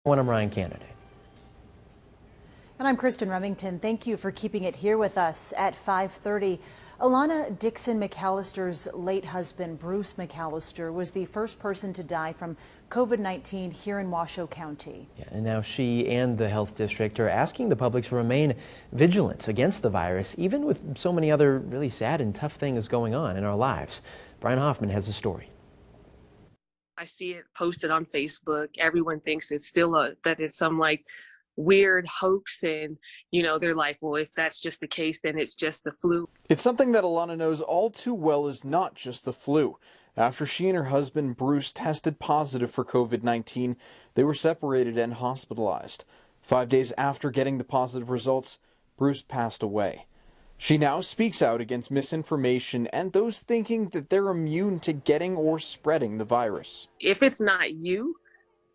I'm Ryan Kennedy. And I'm Kristen Remington. Thank you for keeping it here with us at 5:30. Alana Dixon McAllister's late husband, Bruce McAllister, was the first person to die from COVID-19 here in Washoe County. Yeah, and now she and the health district are asking the public to remain vigilant against the virus, even with so many other really sad and tough things going on in our lives. Brian Hoffman has the story. I see it posted on Facebook. Everyone thinks it's still that it's some like weird hoax, and they're like, well, if that's just the case, then it's just the flu. It's something that Alana knows all too well is not just the flu. After she and her husband Bruce tested positive for COVID-19, they were separated and hospitalized. 5 days after getting the positive results, Bruce passed away. She now speaks out against misinformation and those thinking that they're immune to getting or spreading the virus. If it's not you,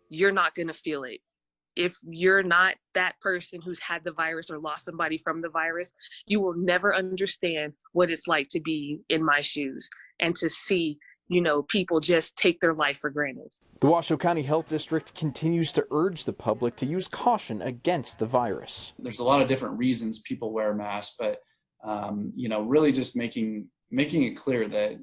you're not going to feel it. If you're not that person who's had the virus or lost somebody from the virus, you will never understand what it's like to be in my shoes and to see, people just take their life for granted. The Washoe County Health District continues to urge the public to use caution against the virus. There's a lot of different reasons people wear masks, but really just making it clear that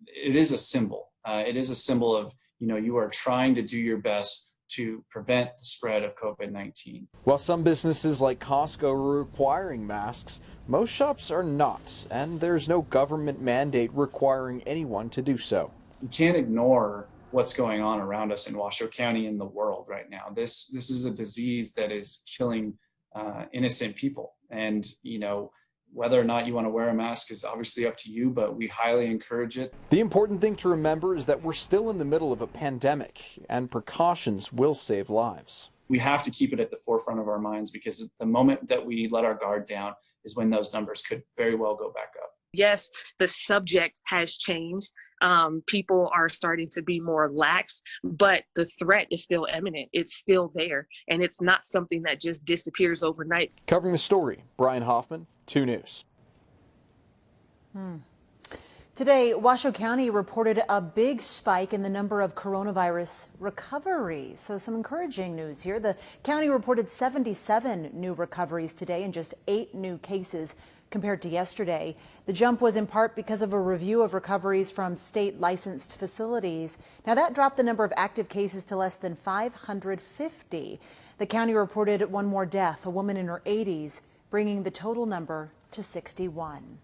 it is a symbol. It is a symbol of, you are trying to do your best to prevent the spread of COVID-19. While some businesses like Costco are requiring masks, most shops are not, and there's no government mandate requiring anyone to do so. You can't ignore what's going on around us in Washoe County and the world right now. This is a disease that is killing innocent people, and whether or not you want to wear a mask is obviously up to you, but we highly encourage it. The important thing to remember is that we're still in the middle of a pandemic, and precautions will save lives. We have to keep it at the forefront of our minds, because the moment that we let our guard down is when those numbers could very well go back up. Yes, the subject has changed. People are starting to be more lax, but the threat is still imminent. It's still there, and it's not something that just disappears overnight. Covering the story, Brian Hoffman, 2 News. Today, Washoe County reported a big spike in the number of coronavirus recoveries. So some encouraging news here. The county reported 77 new recoveries today and just 8 new cases compared to yesterday. The jump was in part because of a review of recoveries from state licensed facilities. Now that dropped the number of active cases to less than 550. The county reported one more death, a woman in her 80s, bringing the total number to 61.